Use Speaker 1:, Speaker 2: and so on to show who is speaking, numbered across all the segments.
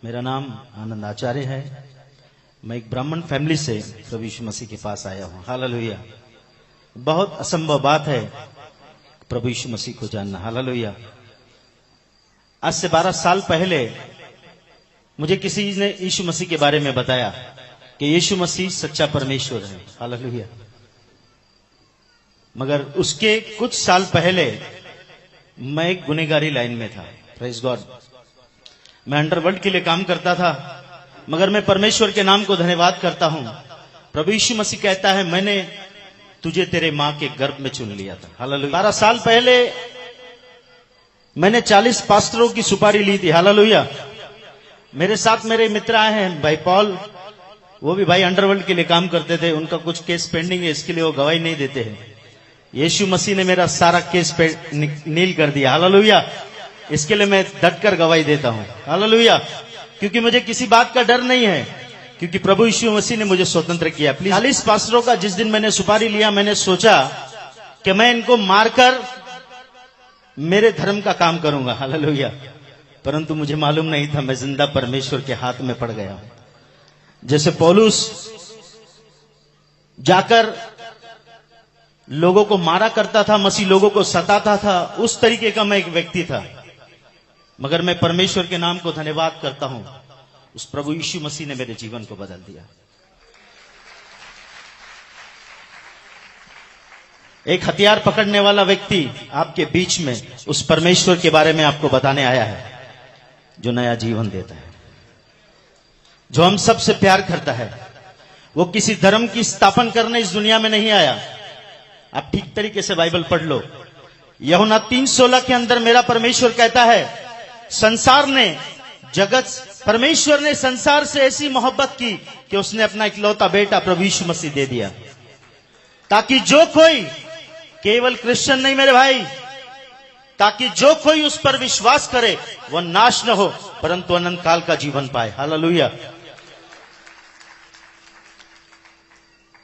Speaker 1: मेरा नाम आनंद आचार्य है। मैं एक ब्राह्मण फैमिली से प्रभु यीशु मसीह के पास आया हूँ। हालेलुया। बहुत असंभव बात है प्रभु यीशु मसीह को जानना। हालेलुया। आज से 12 साल पहले मुझे किसी ने यीशु मसीह के बारे में बताया कि यीशु मसीह सच्चा परमेश्वर है। हालेलुया। मगर उसके कुछ साल पहले मैं एक गुनहगारी लाइन में था। Praise God. मैं अंडरवर्ल्ड के लिए काम करता था, मगर मैं परमेश्वर के नाम को धन्यवाद करता हूं। प्रभु यीशु मसीह कहता है, मैंने तुझे तेरे मां के गर्भ में चुन लिया था। हालेलुया। 12 साल पहले मैंने 40 पास्टरों की सुपारी ली थी। हालेलुया। मेरे साथ मेरे मित्र आए हैं, भाई पॉल, वो भी भाई अंडरवर्ल्ड के लिए काम करते थे। उनका कुछ केस पेंडिंग है, इसके लिए वो गवाही नहीं देते हैं। यीशु मसीह ने मेरा सारा केस नील कर दिया। हालेलुया। इसके लिए मैं डटकर गवाही देता हूं। हालेलुया। क्योंकि मुझे किसी बात का डर नहीं है, क्योंकि प्रभु यीशु मसीह ने मुझे स्वतंत्र किया। प्लीज 40 पास्टरों का जिस दिन मैंने सुपारी लिया, मैंने सोचा कि मैं इनको मारकर मेरे धर्म का काम करूंगा। हालेलुया। परंतु मुझे मालूम नहीं था मैं जिंदा परमेश्वर के हाथ में पड़ गया हूं। जैसे पौलुस जाकर लोगों को मारा करता था, मसीह लोगों को सताता था, उस तरीके का मैं एक व्यक्ति था। मगर मैं परमेश्वर के नाम को धन्यवाद करता हूं, उस प्रभु यीशु मसीह ने मेरे जीवन को बदल दिया। एक हथियार पकड़ने वाला व्यक्ति आपके बीच में उस परमेश्वर के बारे में आपको बताने आया है, जो नया जीवन देता है, जो हम सबसे प्यार करता है। वो किसी धर्म की स्थापना करने इस दुनिया में नहीं आया। आप ठीक तरीके से बाइबल पढ़ लो। यूहन्ना 3:16 के अंदर मेरा परमेश्वर कहता है, परमेश्वर ने संसार से ऐसी मोहब्बत की कि उसने अपना इकलौता बेटा प्रभु यीशु मसीह दे दिया, ताकि जो कोई, केवल क्रिश्चियन नहीं मेरे भाई, ताकि जो कोई उस पर विश्वास करे वह नाश न हो, परंतु अनंत काल का जीवन पाए। हालेलुया।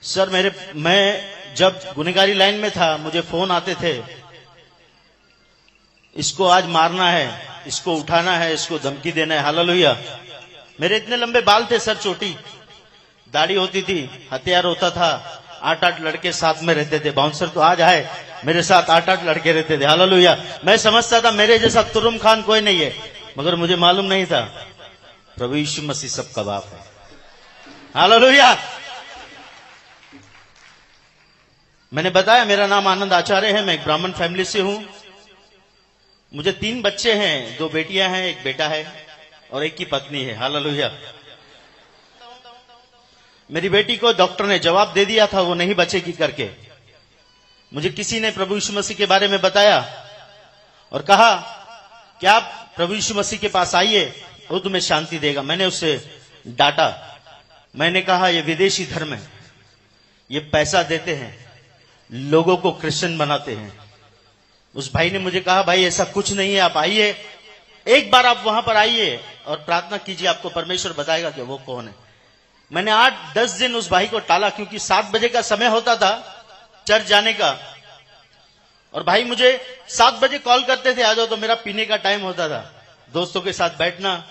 Speaker 1: सर, मैं जब गुनहगारी लाइन में था, मुझे फोन आते थे, इसको आज मारना है, इसको उठाना है, इसको धमकी देना है। हालेलुया। मेरे इतने लंबे बाल थे, सर छोटी, दाढ़ी होती थी, हथियार होता था। 8-8 लड़के साथ में रहते थे। बाउंसर तो आज आए, मेरे साथ 8-8 लड़के रहते थे। हालेलुया। मैं समझता था मेरे जैसा तुरुम खान कोई नहीं है, मगर मुझे मालूम नहीं था प्रभु यीशु मसीह सबका बाप है। हालेलुया। मैंने बताया मेरा नाम आनंद आचार्य है। मैं एक ब्राह्मण फैमिली से हूं। मुझे 3 बच्चे हैं, 2 बेटियां हैं, 1 बेटा है और 1 की पत्नी है। हालेलुया। मेरी बेटी को डॉक्टर ने जवाब दे दिया था वो नहीं बचेगी करके। मुझे किसी ने प्रभु यीशु मसीह के बारे में बताया और कहा कि आप प्रभु यीशु मसीह के पास आइए, वो तुम्हें शांति देगा। मैंने उससे डांटा। मैंने कहा ये विदेशी धर्म है, ये पैसा देते हैं, लोगों को क्रिश्चियन बनाते हैं। उस भाई ने मुझे कहा, भाई ऐसा कुछ नहीं है, आप आइए, एक बार आप वहां पर आइए और प्रार्थना कीजिए, आपको परमेश्वर बताएगा कि वो कौन है। मैंने 8-10 दिन उस भाई को टाला, क्योंकि 7 बजे का समय होता था चर्च जाने का, और भाई मुझे 7 बजे कॉल करते थे, आ जाओ, तो मेरा पीने का टाइम होता था, दोस्तों के साथ बैठना।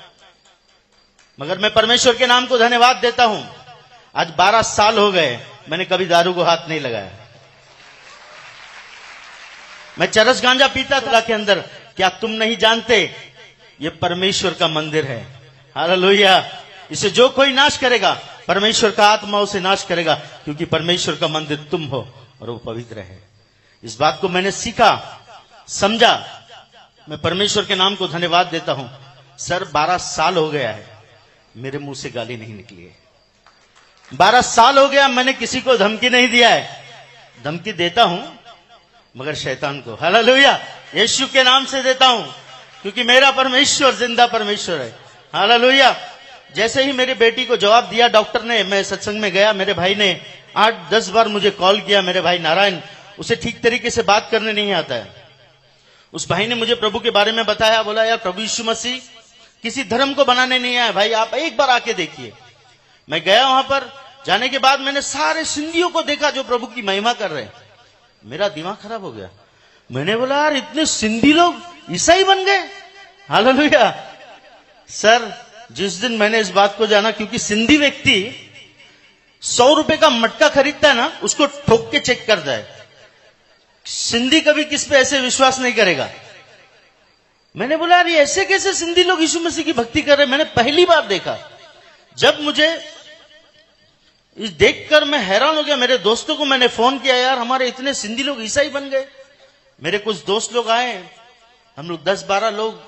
Speaker 1: मगर मैं परमेश्वर के नाम को धन्यवाद देता हूं, आज 12 साल हो गए, मैंने कभी दारू को हाथ नहीं लगाया। मैं चरस गांजा पीता था के अंदर। क्या तुम नहीं जानते ये परमेश्वर का मंदिर है? हालेलुया। इसे जो कोई नाश करेगा, परमेश्वर का आत्मा उसे नाश करेगा, क्योंकि परमेश्वर का मंदिर तुम हो और वो पवित्र है। इस बात को मैंने सीखा, समझा। मैं परमेश्वर के नाम को धन्यवाद देता हूं। सर, 12 साल हो गया है, मेरे मुंह से गाली नहीं निकली है। 12 साल हो गया, मैंने किसी को धमकी नहीं दिया है। धमकी देता हूं मगर शैतान को। हालेलुया। यीशु के नाम से देता हूं, क्योंकि मेरा परमेश्वर जिंदा परमेश्वर है। हालेलुया। जैसे ही मेरी बेटी को जवाब दिया डॉक्टर ने, मैं सत्संग में गया, मेरे भाई ने 8-10 बार मुझे कॉल किया। मेरे भाई नारायण, उसे ठीक तरीके से बात करने नहीं आता है। उस भाई ने मुझे प्रभु के बारे में बताया, बोला यार प्रभु यीशु मसीह किसी धर्म को बनाने नहीं आया भाई, आप एक बार आके देखिए। मैं गया वहां पर, जाने के बाद मैंने सारे सिंधियों को देखा जो प्रभु की महिमा कर रहे हैं। मेरा दिमाग खराब हो गया। मैंने बोला यार इतने सिंधी लोग ईसाई बन गए। हालेलुया। सर, जिस दिन मैंने इस बात को जाना, क्योंकि सिंधी व्यक्ति 100 रुपए का मटका खरीदता है ना, उसको ठोक के चेक करता है। सिंधी कभी किस पे ऐसे विश्वास नहीं करेगा। मैंने बोला यार, ये ऐसे कैसे सिंधी लोग यीशु मसीह की भक्ति कर रहे हैं? मैंने पहली बार देखा। जब मुझे इस देखकर मैं हैरान हो गया। मेरे दोस्तों को मैंने फोन किया, यार हमारे इतने सिंधी लोग ईसाई बन गए। मेरे कुछ दोस्त लोग आए, हम लोग 10-12 लोग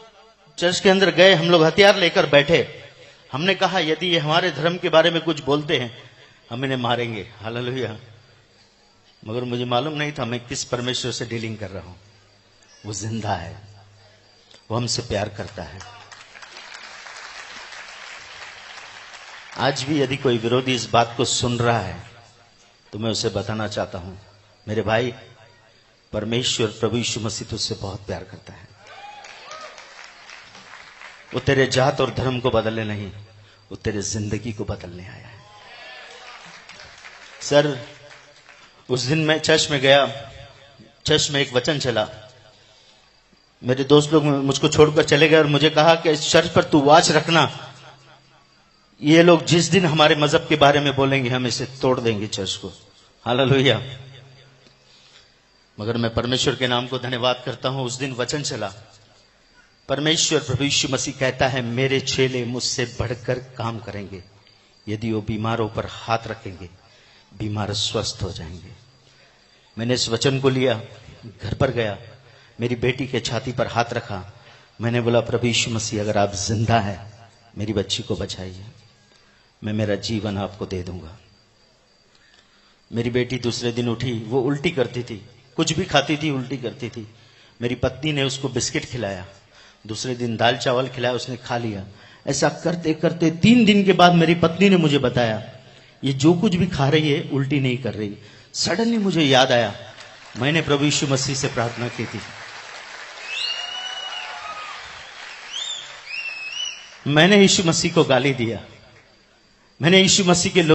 Speaker 1: चर्च के अंदर गए। हम लोग हथियार लेकर बैठे। हमने कहा यदि ये हमारे धर्म के बारे में कुछ बोलते हैं हम इन्हें मारेंगे। हालेलुया। मगर मुझे मालूम नहीं था मैं किस परमेश्वर से डीलिंग कर रहा हूं। वो जिंदा है, वो हमसे प्यार करता है। आज भी यदि कोई विरोधी इस बात को सुन रहा है तो मैं उसे बताना चाहता हूं, मेरे भाई, परमेश्वर प्रभु यीशु मसीह तुझसे बहुत प्यार करता है। वो तेरे जात और धर्म को बदलने नहीं, वो तेरे जिंदगी को बदलने आया है। सर, उस दिन मैं चर्च में गया, चर्च में एक वचन चला। मेरे दोस्त लोग मुझको छोड़कर चले गए और मुझे कहा कि इस चर्च पर तू वाच रखना, ये लोग जिस दिन हमारे मजहब के बारे में बोलेंगे हम इसे तोड़ देंगे चर्च को। हालेलुया। मगर मैं परमेश्वर के नाम को धन्यवाद करता हूं। उस दिन वचन चला, परमेश्वर प्रभु यीशु मसीह कहता है मेरे चेले मुझसे बढ़कर काम करेंगे। यदि वो बीमारों पर हाथ रखेंगे बीमार स्वस्थ हो जाएंगे। मैंने इस वचन को लिया, घर पर गया, मेरी बेटी के छाती पर हाथ रखा। मैंने बोला प्रभु यीशु मसीह अगर आप जिंदा है मेरी बच्ची को बचाइए, मैं मेरा जीवन आपको दे दूंगा। मेरी बेटी दूसरे दिन उठी, वो उल्टी करती थी, कुछ भी खाती थी उल्टी करती थी। मेरी पत्नी ने उसको बिस्किट खिलाया, दूसरे दिन दाल चावल खिलाया, उसने खा लिया। ऐसा करते करते 3 दिन के बाद मेरी पत्नी ने मुझे बताया ये जो कुछ भी खा रही है उल्टी नहीं कर रही। सडनली मुझे याद आया मैंने प्रभु यीशु मसीह से प्रार्थना की थी, मैंने यीशु मसीह को गाली दिया, मैंने यीशु मसीह के